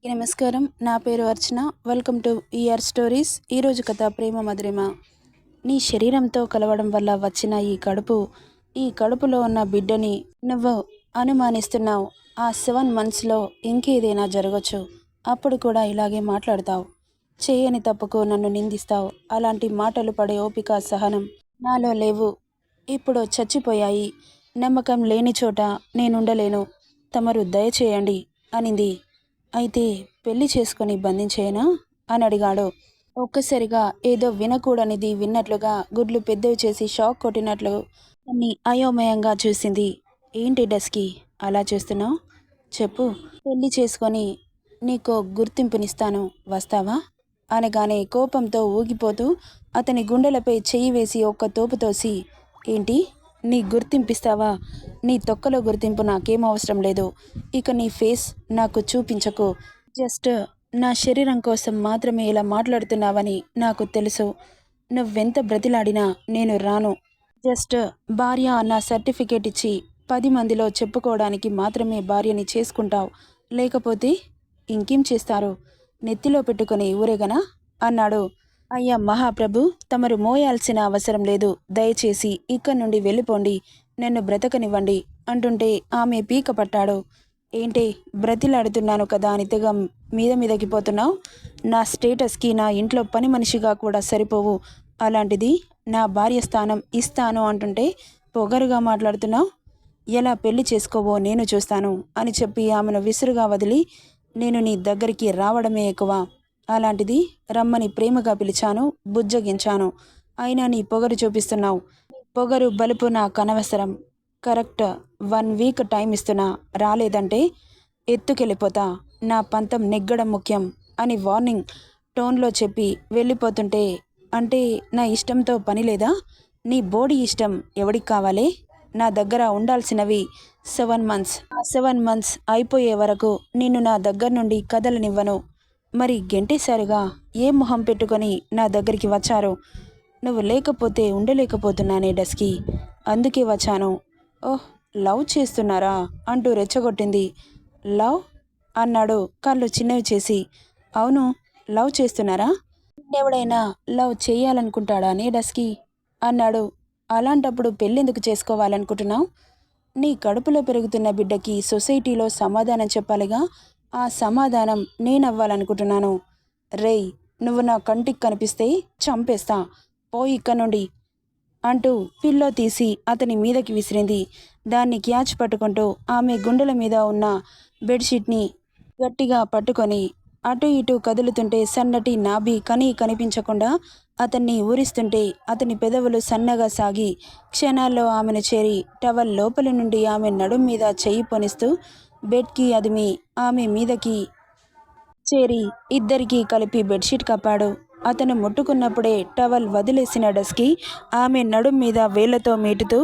నమస్కారం. నా పేరు Archana. Welcome to ER stories. ఈరోజు కథ ప్రేమ మధురిమ. నీ శరీరంతో కలవడం వల్ల వచ్చిన ఈ కడుపులో ఉన్న బిడ్డని నువ్వు అనుమానిస్తున్నావు. ఆ 7 monthsలో ఇంకేదైనా జరగచ్చు. అప్పుడు కూడా ఇలాగే మాట్లాడతావు. చేయని తప్పుకు నన్ను నిందిస్తావు. అలాంటి మాటలు పడే ఓపిక, సహనం నాలో లేవు. ఇప్పుడు చచ్చిపోయాయి. నమ్మకం లేని చోట నేనుండలేను. తమరు దయచేయండి అనింది. అయితే పెళ్లి చేసుకుని బంధించేయనా అని అడిగాడు. ఒక్కసారిగా ఏదో వినకూడనిది విన్నట్లుగా గుడ్లు పెద్దవి చేసి షాక్ కొట్టినట్లు అన్ని అయోమయంగా చూసింది. ఏంటి డస్కి అలా చూస్తున్నావు? చెప్పు. పెళ్లి చేసుకొని నీకో గుర్తింపునిస్తాను, వస్తావా అనగానే కోపంతో ఊగిపోతూ అతని గుండెలపై చెయ్యి వేసి ఒక్క తోపు తోసి, ఏంటి నీ గుర్తింపిస్తావా? నీ తొక్కలో గుర్తింపు నాకేం అవసరం లేదు. ఇక నీ ఫేస్ నాకు చూపించకు. జస్ట్ నా శరీరం కోసం మాత్రమే ఇలా మాట్లాడుతున్నావని నాకు తెలుసు. నువ్వెంత బ్రతిలాడినా నేను రాను. జస్ట్ భార్య అన్న సర్టిఫికేట్ ఇచ్చి 10 మందిలో చెప్పుకోవడానికి మాత్రమే భార్యని చేసుకుంటావు. లేకపోతే ఇంకేం చేస్తారు? నెత్తిలో పెట్టుకుని ఊరేగనా అన్నాడు. అయ్యా మహాప్రభు, తమరు మోయాల్సిన అవసరం లేదు. దయచేసి ఇక్కడి నుండి వెళ్ళిపోండి. నన్ను బ్రతకనివ్వండి అంటుంటే ఆమె పీక పట్టాడు. ఏంటి బ్రతిలాడుతున్నాను కదా అని తెగ మీదకి పోతున్నావు? నా స్టేటస్కి నా ఇంట్లో పని మనిషిగా కూడా సరిపోవు. అలాంటిది నా భార్య స్థానం ఇస్తాను అంటుంటే పొగరుగా మాట్లాడుతున్నావు. ఎలా పెళ్లి చేసుకోవో నేను చూస్తాను అని చెప్పి ఆమెను విసురుగా వదిలి, నేను నీ దగ్గరికి రావడమే ఎక్కువ. అలాంటిది రమ్మని ప్రేమగా పిలిచాను, బుజ్జగించాను. అయినా నీ పొగరు చూపిస్తున్నావు. పొగరు బలుపు నాకు అనవసరం. కరెక్ట్ 1 week టైం ఇస్తున్నా. రాలేదంటే ఎత్తుకెళ్ళిపోతా. నా పంతం నెగ్గడం ముఖ్యం అని వార్నింగ్ టోన్లో చెప్పి వెళ్ళిపోతుంటే, అంటే నా ఇష్టంతో పని లేదా? నీ బోడీ ఇష్టం ఎవడికి కావాలి? నా దగ్గర ఉండాల్సినవి 7 months. ఆ 7 months అయిపోయే వరకు నిన్ను నా దగ్గర నుండి కదలనివ్వను. మరి గెంటేశారుగా, ఏ మొహం పెట్టుకొని నా దగ్గరికి వచ్చారు? నువ్వు లేకపోతే ఉండలేకపోతున్నానే డస్కి, అందుకే వచ్చాను. ఓహ్, లవ్ చేస్తున్నారా అంటూ రెచ్చగొట్టింది. లవ్ అన్నాడు కళ్ళు చిన్నవి చేసి. అవును, లవ్ చేస్తున్నారా? ఎవడైనా లవ్ చేయాలనుకుంటాడానే డస్కి అన్నాడు. అలాంటప్పుడు పెళ్ళెందుకు చేసుకోవాలనుకుంటున్నావు? నీ కడుపులో పెరుగుతున్న బిడ్డకి సొసైటీలో సమాధానం చెప్పాలిగా. ఆ సమాధానం నేనవ్వాలనుకుంటున్నాను. రేయ్, నువ్వు నా కంటికి కనిపిస్తే చంపేస్తా. పోయి ఇక్కడ నుండి అంటూ పిల్లో తీసి అతని మీదకి విసిరింది. దాన్ని క్యాచ్ పట్టుకుంటూ ఆమె గుండెల మీద ఉన్న బెడ్షీట్ని గట్టిగా పట్టుకొని అటు ఇటు కదులుతుంటే సన్నటి నాభి కనిపించకుండా అతన్ని ఊరిస్తుంటే అతని పెదవులు సన్నగా సాగి క్షణాల్లో ఆమెను చేరి టవల్ లోపలి నుండి ఆమె నడుం మీద చెయ్యి పొనిస్తూ బెడ్కి అదిమి ఆమె మీదకి చేరి ఇద్దరికీ కలిపి బెడ్షీట్ కప్పాడు. అతను ముట్టుకున్నప్పుడే టవల్ వదిలేసిన డస్కి ఆమె నడుం మీద వేళ్లతో మీటుతూ,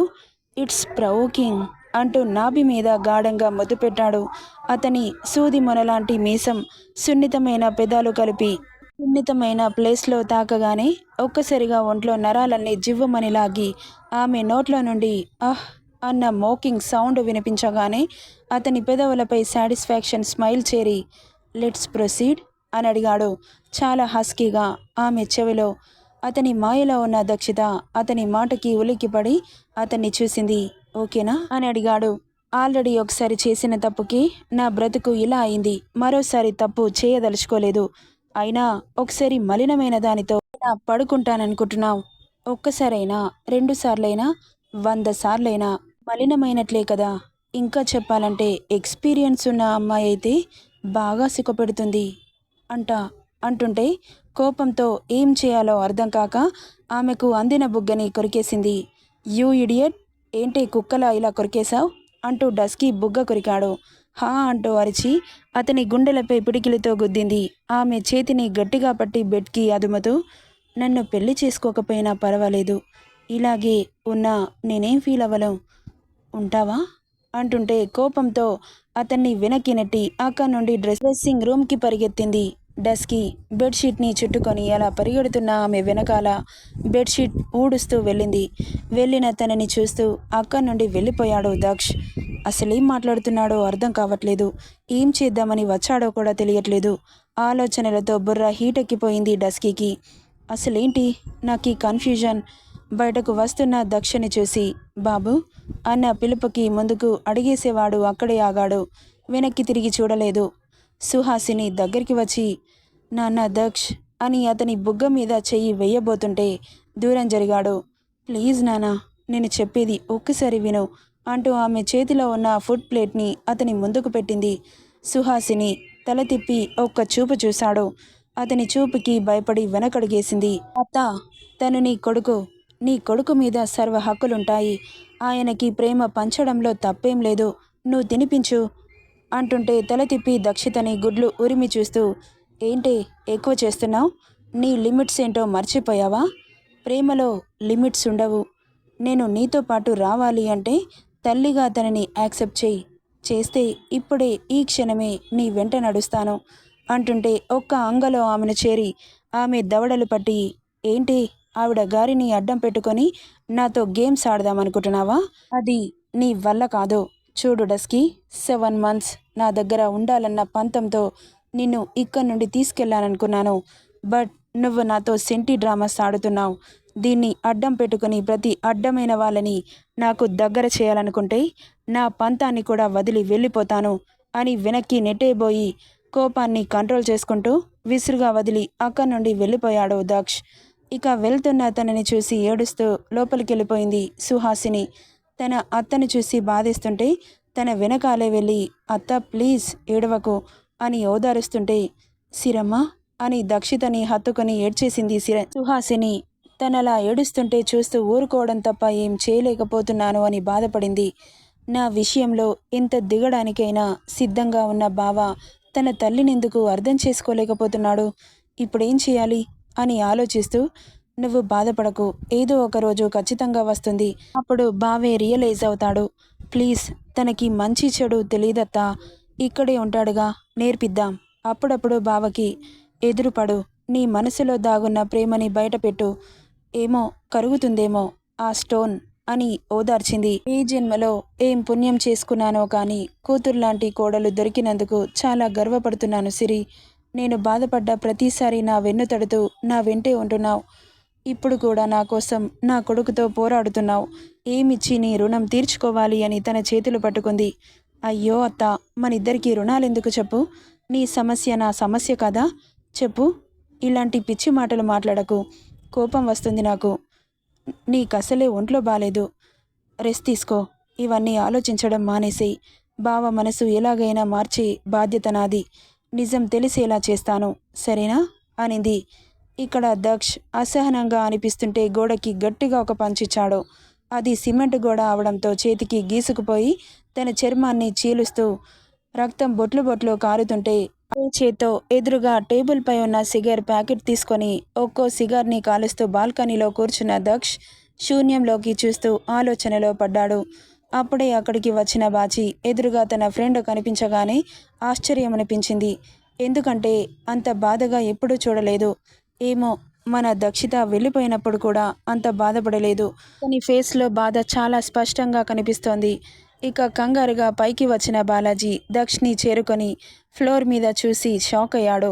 ఇట్స్ ప్రవోకింగ్ అంటూ నాభి మీద గాఢంగా ముద్దు పెట్టాడు. అతని సూది మొనలాంటి మీసం, సున్నితమైన పెదాలు కలిపి సున్నితమైన ప్లేస్లో తాకగానే ఒక్కసారిగా ఒంట్లో నరాలన్నీ జివ్వుమని లాగి ఆమె నోట్లో నుండి అహ్ అన్న మోకింగ్ సౌండ్ వినిపించగానే అతని పెదవులపై సాటిస్ఫాక్షన్ స్మైల్ చేరి, లెట్స్ ప్రొసీడ్ అని అడిగాడు చాలా హస్కీగా ఆమె చెవిలో. అతని మాయలో ఉన్న దక్షిత అతని మాటకి ఉలిక్కిపడి అతన్ని చూసింది. ఓకేనా అని అడిగాడు. ఆల్రెడీ ఒకసారి చేసిన తప్పుకి నా బ్రతుకు ఇలా అయింది. మరోసారి తప్పు చేయదలుచుకోలేదు. అయినా ఒకసారి మలినమైన దానితో ఇలా పడుకుంటాననుకుంటున్నావు? ఒక్కసారైనా, 2 సార్లైనా, 100 సార్లైనా మలినమైనట్లే కదా. ఇంకా చెప్పాలంటే ఎక్స్పీరియన్స్ ఉన్న అమ్మాయి అయితే బాగా సిగ్గుపెడుతుంది అంటుంటే కోపంతో ఏం చేయాలో అర్థం కాక ఆమెకు అందిన బుగ్గని కొరికేసింది. యూ ఇడియట్, ఏంటి కుక్కలా ఇలా కొరికేశావు అంటూ డస్కీ బుగ్గ కొరికాడు. హా అంటూ అరిచి అతని గుండెలపై పిడికిలితో గుద్దింది. ఆమె చేతిని గట్టిగా పట్టి బెడ్కి అదుముతూ, నన్ను పెళ్లి చేసుకోకపోయినా పర్వాలేదు, ఇలాగే ఉన్నా నేనేం ఫీల్ అవ్వను, ఉంటావా అంటుంటే కోపంతో అతన్ని వెనక్కి నెట్టి అక్కడి నుండి డ్రెస్సింగ్ రూమ్కి పరిగెత్తింది. డస్కీ బెడ్షీట్ని చుట్టుకొని అలా పరిగెడుతున్న ఆమె వెనకాల బెడ్షీట్ ఊడుస్తూ వెళ్ళిన తనని చూస్తూ అక్కడి నుండి వెళ్ళిపోయాడు దక్ష్. అసలేం మాట్లాడుతున్నాడో అర్థం కావట్లేదు. ఏం చేద్దామని వచ్చాడో కూడా తెలియట్లేదు. ఆలోచనలతో బుర్ర హీటెక్కిపోయింది డస్కీకి. అసలేంటి నాకు ఈ కన్ఫ్యూజన్. బయటకు వస్తున్న దక్షని చూసి బాబు అన్న పిలుపుకి ముందుకు అడిగేసేవాడు అక్కడే ఆగాడు. వెనక్కి తిరిగి చూడలేదు. సుహాసిని దగ్గరికి వచ్చి నాన్న దక్ష్ అని అతని బుగ్గ మీద చెయ్యి వెయ్యబోతుంటే దూరం జరిగాడు. ప్లీజ్ నానా, నేను చెప్పేది ఒక్కసారి విను అంటూ ఆమె చేతిలో ఉన్న ఫుడ్ ప్లేట్ని అతని ముందుకు పెట్టింది. సుహాసిని తల తిప్పి ఒక్క చూపు చూశాడు. అతని చూపుకి భయపడి వెనకడుగేసింది. అత్త, తను నీ కొడుకు మీద సర్వ హక్కులుంటాయి. ఆయనకి ప్రేమ పంచడంలో తప్పేం లేదు. నువ్వు తినిపించు అంటుంటే తల తిప్పి దక్షితని గుడ్లు ఉరిమి చూస్తూ ఏంటి ఎక్కువ చేస్తున్నావు? నీ లిమిట్స్ ఏంటో మర్చిపోయావా? ప్రేమలో లిమిట్స్ ఉండవు. నేను నీతో పాటు రావాలి అంటే తల్లిగా తనని యాక్సెప్ట్ చేస్తే ఇప్పుడే ఈ క్షణమే నీ వెంట నడుస్తాను అంటుంటే ఒక్క అంగలో ఆమెను చేరి ఆమె దవడలు పట్టి ఏంటి ఆవిడ గారిని అడ్డం పెట్టుకొని నాతో గేమ్స్ ఆడదామనుకుంటున్నావా? అది నీ వల్ల కాదు. చూడు డస్కీ, 7 months నా దగ్గర ఉండాలన్న పంతంతో నిన్ను ఇక్కడి నుండి తీసుకెళ్లాలనుకున్నాను. బట్ నువ్వు నాతో సెంటి డ్రామాస్ ఆడుతున్నావు. దీన్ని అడ్డం పెట్టుకుని ప్రతి అడ్డమైన వాళ్ళని నాకు దగ్గర చేయాలనుకుంటే నా పంతాన్ని కూడా వదిలి వెళ్ళిపోతాను అని వెనక్కి నెట్టేబోయి కోపాన్ని కంట్రోల్ చేసుకుంటూ విసురుగా వదిలి అక్కడి నుండి వెళ్ళిపోయాడు దక్ష్. ఇక వెళ్తున్న తనని చూసి ఏడుస్తూ లోపలికి వెళ్ళిపోయింది సుహాసిని. తన అత్తను చూసి బాధేస్తుంటే తన వెనకాలే వెళ్ళి అత్త ప్లీజ్ ఏడవకు అని ఓదారుస్తుంటే సిరమ్మ అని దక్షితని హత్తుకొని ఏడ్చేసింది సుహాసిని. తనలా ఏడుస్తుంటే చూస్తూ ఊరుకోవడం తప్ప ఏం చేయలేకపోతున్నాను అని బాధపడింది. నా విషయంలో ఎంత దిగడానికైనా సిద్ధంగా ఉన్న బావ తన తల్లినెందుకు అర్థం చేసుకోలేకపోతున్నాడు? ఇప్పుడేం చేయాలి అని ఆలోచిస్తూ నువ్వు బాధపడకు, ఏదో ఒక రోజు ఖచ్చితంగా వస్తుంది. అప్పుడు బావే రియలైజ్ అవుతాడు. ప్లీజ్ తనకి మంచి చెడు తెలీదత్తా, ఇక్కడే ఉంటాడుగా, నేర్పిద్దాం. అప్పుడప్పుడు బావకి ఎదురుపడు. నీ మనసులో దాగున్న ప్రేమని బయటపెట్టు. ఏమో కరుగుతుందేమో ఆ స్టోన్ అని ఓదార్చింది. ఈ జన్మలో ఏం పుణ్యం చేసుకున్నానో కానీ కూతుర్లాంటి కోడలు దొరికినందుకు చాలా గర్వపడుతున్నాను సిరి. నేను బాధపడ్డ ప్రతిసారి నా వెన్ను తడుతూ నా వెంటే ఉంటున్నావు. ఇప్పుడు కూడా నా కోసం నా కొడుకుతో పోరాడుతున్నావు. ఏమిచ్చి నీ రుణం తీర్చుకోవాలి అని తన చేతులు పట్టుకుంది. అయ్యో అత్త, మనిద్దరికీ రుణాలెందుకు చెప్పు? నీ సమస్య నా సమస్య కదా, చెప్పు. ఇలాంటి పిచ్చి మాటలు మాట్లాడకు, కోపం వస్తుంది నాకు. నీకసలే ఒంట్లో బాలేదు, రెస్ట్ తీసుకో. ఇవన్నీ ఆలోచించడం మానేసేయి. బావ మనసు ఎలాగైనా మార్చే బాధ్యత నాది. నిజం తెలిసేలా చేస్తాను, సరేనా అనింది. ఇక్కడ దక్ష్ అసహనంగా అనిపిస్తుంటే గోడకి గట్టిగా ఒక పంచిచ్చాడు. అది సిమెంట్ గోడ అవడంతో చేతికి గీసుకుపోయి తన చర్మాన్ని చీలుస్తూ రక్తం బొట్లు బొట్లు కారుతుంటే చేత్తో ఎదురుగా టేబుల్ పై ఉన్న సిగర్ ప్యాకెట్ తీసుకొని ఒక్కో సిగార్ని కాలుస్తూ బాల్కనీలో కూర్చున్న దక్ష్ శూన్యంలోకి చూస్తూ ఆలోచనలో పడ్డాడు. అప్పుడే అక్కడికి వచ్చిన బాచి ఎదురుగా తన ఫ్రెండ్ కనిపించగానే ఆశ్చర్యం అనిపించింది. ఎందుకంటే అంత బాధగా ఎప్పుడూ చూడలేదు. ఏమో, మన దక్షిత వెళ్ళిపోయినప్పుడు కూడా అంత బాధపడలేదు. తన ఫేస్లో బాధ చాలా స్పష్టంగా కనిపిస్తోంది. ఇక కంగారుగా పైకి వచ్చిన బాలాజీ దక్షిని చేరుకొని ఫ్లోర్ మీద చూసి షాక్ అయ్యాడు.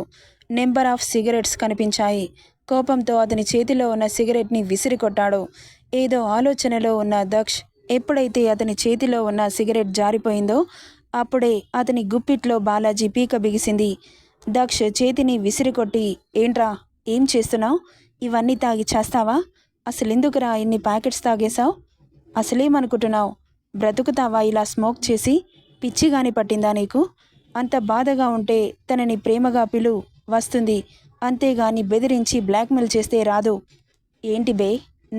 నెంబర్ ఆఫ్ సిగరెట్స్ కనిపించాయి. కోపంతో అతని చేతిలో ఉన్న సిగరెట్ని విసిరికొట్టాడు. ఏదో ఆలోచనలో ఉన్న దక్ష్ ఎప్పుడైతే అతని చేతిలో ఉన్న సిగరెట్ జారిపోయిందో అప్పుడే అతని గుప్పిట్లో బాలాజీ పీక బిగిసింది. దక్ష్ చేతిని విసిరికొట్టి ఏంట్రా, ఏం చేస్తున్నావు? ఇవన్నీ తాగి చేస్తావా? అసలెందుకురా ఇన్ని ప్యాకెట్స్ తాగేశావు? అసలేమనుకుంటున్నావు? బ్రతుకుతావా ఇలా స్మోక్ చేసి? పిచ్చిగాని పట్టిందా నీకు? అంత బాధగా ఉంటే తనని ప్రేమగా పిలు, వస్తుంది. అంతేగాని బెదిరించి బ్లాక్మెయిల్ చేస్తే రాదు. ఏంటి బే,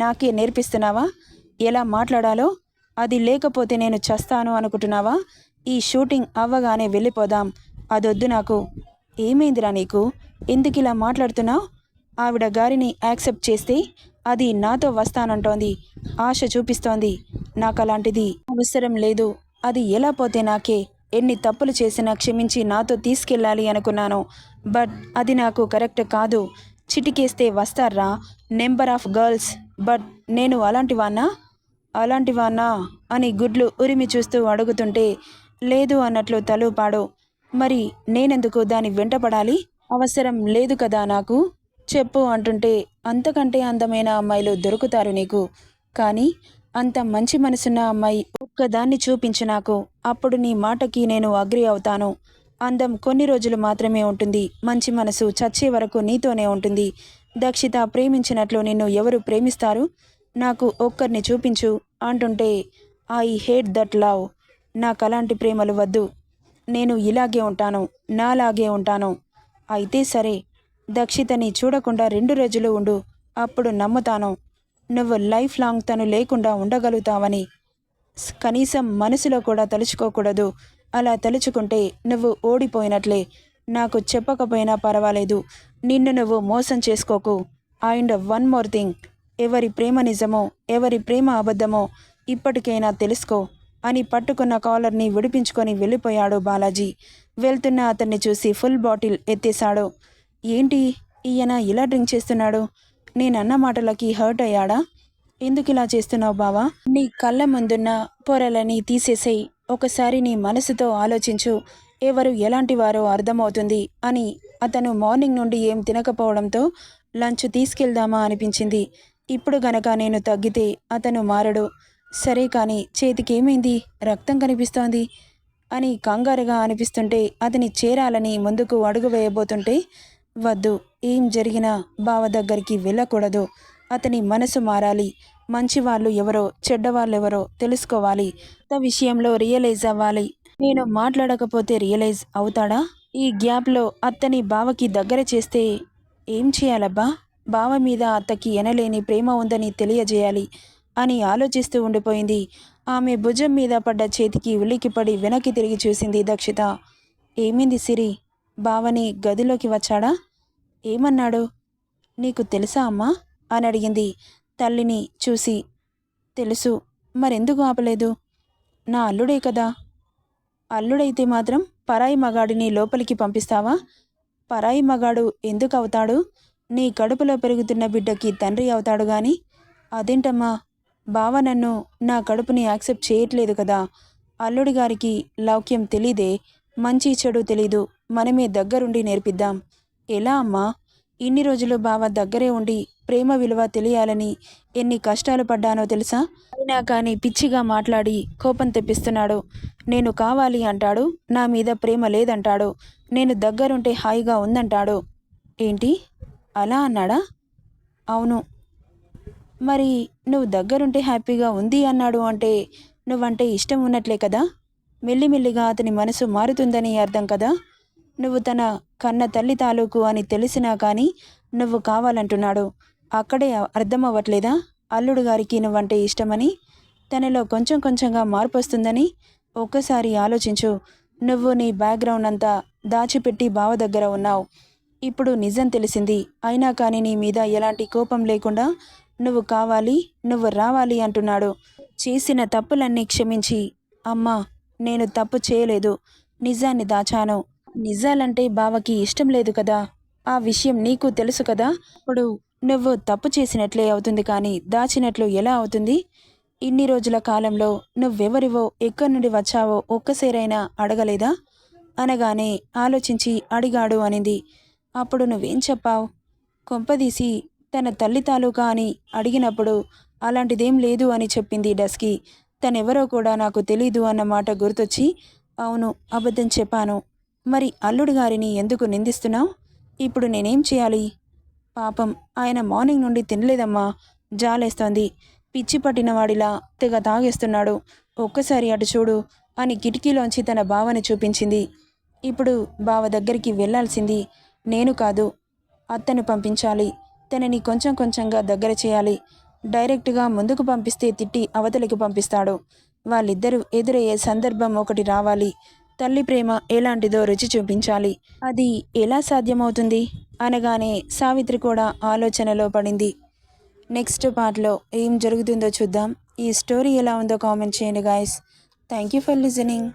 నాకే నేర్పిస్తున్నావా ఎలా మాట్లాడాలో? అది లేకపోతే నేను చస్తాను అనుకుంటున్నావా? ఈ షూటింగ్ అవ్వగానే వెళ్ళిపోదాం. అదొద్దు నాకు. ఏమైందిరా నీకు? ఎందుకు ఇలా మాట్లాడుతున్నావు? ఆవిడ గారిని యాక్సెప్ట్ చేస్తే అది నాతో వస్తానంటోంది, ఆశ చూపిస్తోంది. నాకు అలాంటిది అవసరం లేదు. అది ఎలా పోతే నాకే, ఎన్ని తప్పులు చేసినా క్షమించి నాతో తీసుకెళ్ళాలి అనుకున్నాను. బట్ అది నాకు కరెక్ట్ కాదు. చిటికేస్తే వస్తారా నెంబర్ ఆఫ్ గర్ల్స్. బట్ నేను అలాంటివానా అని గుడ్లు ఉరిమి చూస్తూ అడుగుతుంటే లేదు అన్నట్లు తలూపాడు. మరి నేనెందుకు దాని వెంటపడాలి? అవసరం లేదు కదా నాకు. చెప్పు అంటుంటే అంతకంటే అందమైన అమ్మాయిలు దొరుకుతారు నీకు. కానీ అంత మంచి మనసున్న అమ్మాయి ఒక్కదాన్ని చూపించు నాకు. అప్పుడు నీ మాటకి నేను అగ్రి అవుతాను. అందం కొన్ని రోజులు మాత్రమే ఉంటుంది. మంచి మనసు చచ్చే వరకు నీతోనే ఉంటుంది. దక్షిత ప్రేమించినట్లు నిన్ను ఎవరు ప్రేమిస్తారు? నాకు ఒక్కరిని చూపించు అంటుంటే ఐ హేట్ దట్ లవ్. నాకు అలాంటి ప్రేమలు వద్దు. నేను ఇలాగే ఉంటాను, నాలాగే ఉంటాను. అయితే సరే, దక్షితని చూడకుండా 2 రోజులు ఉండు. అప్పుడు నమ్ముతాను నువ్వు లైఫ్ లాంగ్ తను లేకుండా ఉండగలుగుతావని. కనీసం మనసులో కూడా తలుచుకోకూడదు. అలా తలుచుకుంటే నువ్వు ఓడిపోయినట్లే. నాకు చెప్పకపోయినా పర్వాలేదు. నిన్ను నువ్వు మోసం చేసుకోకు. అండ్ వన్ మోర్ థింగ్, ఎవరి ప్రేమ నిజమో ఎవరి ప్రేమ అబద్ధమో ఇప్పటికైనా తెలుసుకో అని పట్టుకున్న కాలర్ని విడిపించుకొని వెళ్ళిపోయాడు బాలాజీ. వెళ్తున్న అతన్ని చూసి ఫుల్ బాటిల్ ఎత్తేశాడు. ఏంటి ఈయన ఇలా డ్రింక్ చేస్తున్నాడు? నేనన్న మాటలకి హర్ట్ అయ్యాడా? ఎందుకు ఇలా చేస్తున్నావు బావా? నీ కళ్ళ ముందున్న పొరలని తీసేసేయి. ఒకసారి నీ మనసుతో ఆలోచించు. ఎవరు ఎలాంటి వారో అర్థమవుతుంది అని. అతను మార్నింగ్ నుండి ఏం తినకపోవడంతో లంచ్ తీసుకెళ్దామా అనిపించింది. ఇప్పుడు గనక నేను తగ్గితే అతను మారడు. సరే కానీ చేతికి ఏమైంది? రక్తం కనిపిస్తోంది అని కంగారుగా అనిపిస్తుంటే అతని చేరాలని ముందుకు అడుగు వేయబోతుంటే వద్దు, ఏం జరిగినా బావ దగ్గరికి వెళ్ళకూడదు. అతని మనసు మారాలి. మంచివాళ్ళు ఎవరో చెడ్డవాళ్ళెవరో తెలుసుకోవాలి. విషయంలో రియలైజ్ అవ్వాలి. నేను మాట్లాడకపోతే రియలైజ్ అవుతాడా? ఈ గ్యాప్లో అత్తని బావకి దగ్గర చేస్తే ఏం చేయాలబ్బా? బావ మీద అత్తకి ఎనలేని ప్రేమ ఉందని తెలియజేయాలి అని ఆలోచిస్తూ ఉండిపోయింది. ఆమె భుజం మీద పడ్డ చేతికి ఉలికిపడి వెనక్కి తిరిగి చూసింది దక్షిత. ఏమింది సిరి? బావని గదిలోకి వచ్చాడా? ఏమన్నాడు? నీకు తెలుసా అమ్మా అని అడిగింది తల్లిని చూసి. తెలుసు. మరెందుకు ఆపలేదు? నా అల్లుడే కదా. అల్లుడైతే మాత్రం పరాయి మగాడిని లోపలికి పంపిస్తావా? పరాయి మగాడు ఎందుకు అవుతాడు? నీ కడుపులో పెరుగుతున్న బిడ్డకి తండ్రి అవుతాడు గాని. అదేంటమ్మా, బావ నన్ను నా కడుపుని యాక్సెప్ట్ చేయట్లేదు కదా. అల్లుడి గారికి లౌక్యం తెలీదే, మంచి చెడు తెలీదు. మనమే దగ్గరుండి నేర్పిద్దాం. ఎలా అమ్మా? ఇన్ని రోజులు బావ దగ్గరే ఉండి ప్రేమ విలువ తెలియాలని ఎన్ని కష్టాలు పడ్డానో తెలుసా? అయినా కానీ పిచ్చిగా మాట్లాడి కోపం తెప్పిస్తున్నాడు. నేను కావాలి అంటాడు, నా మీద ప్రేమ లేదంటాడు. నేను దగ్గరుంటే హాయిగా ఉందంటాడు. ఏంటి అలా అన్నాడా? అవును. మరి నువ్వు దగ్గరుంటే హ్యాపీగా ఉంది అన్నాడు అంటే నువ్వంటే ఇష్టం ఉన్నట్లే కదా. మెల్లిమెల్లిగా అతని మనసు మారుతుందని అర్థం కదా. నువ్వు తన కన్న తల్లి తాలూకు అని తెలిసినా కానీ నువ్వు కావాలంటున్నాడు. అక్కడే అర్థమవ్వట్లేదా అల్లుడు గారికి నువ్వంటే ఇష్టమని? తనలో కొంచెం కొంచెంగా మార్పు వస్తుందని? ఒక్కసారి ఆలోచించు. నువ్వు నీ బ్యాక్గ్రౌండ్ అంతా దాచిపెట్టి బావ దగ్గర ఉన్నావు. ఇప్పుడు నిజం తెలిసింది. అయినా కానీ నీ మీద ఎలాంటి కోపం లేకుండా నువ్వు కావాలి, నువ్వు రావాలి అంటున్నాడు. చేసిన తప్పులన్నీ క్షమించి, అమ్మా నేను తప్పు చేయలేదు, నిజాన్ని దాచాను. నిజాలంటే బావకి ఇష్టం లేదు కదా. ఆ విషయం నీకు తెలుసు కదా. ఇప్పుడు నువ్వు తప్పు చేసినట్లే అవుతుంది కానీ దాచినట్లు ఎలా అవుతుంది? ఇన్ని రోజుల కాలంలో నువ్వెవరివో ఎక్కడి నుండి వచ్చావో ఒక్కసారైనా అడగలేదా? అనగానే ఆలోచించి అడిగాడు అనింది. అప్పుడు నువ్వేం చెప్పావు? కొంపదీసి తన తల్లి తాలూకా అని అడిగినప్పుడు అలాంటిదేం లేదు అని చెప్పింది డస్కీ. తనెవరో కూడా నాకు తెలీదు అన్న మాట గుర్తొచ్చి అవును అబద్ధం చెప్పాను. మరి అల్లుడు గారిని ఎందుకు నిందిస్తున్నావు? ఇప్పుడు నేనేం చేయాలి? పాపం ఆయన మార్నింగ్ నుండి తినలేదమ్మా, జాలేస్తోంది. పిచ్చి పట్టిన వాడిలా తెగ తాగేస్తున్నాడు. ఒక్కసారి అటు చూడు అని కిటికీలోంచి తన బావని చూపించింది. ఇప్పుడు బావ దగ్గరికి వెళ్ళాల్సింది నేను కాదు, అత్తను పంపించాలి. తనని కొంచెం కొంచెంగా దగ్గర చేయాలి. డైరెక్ట్గా ముందుకు పంపిస్తే తిట్టి అవతలికి పంపిస్తాడు. వాళ్ళిద్దరూ ఎదురయ్యే సందర్భం ఒకటి రావాలి. తల్లి ప్రేమ ఎలాంటిదో రుచి చూపించాలి. అది ఎలా సాధ్యమవుతుంది? అనగానే సావిత్రి కూడా ఆలోచనలో పడింది. నెక్స్ట్ పార్ట్లో ఏం జరుగుతుందో చూద్దాం. ఈ స్టోరీ ఎలా ఉందో కామెంట్ చేయండి guys. Thank you for listening.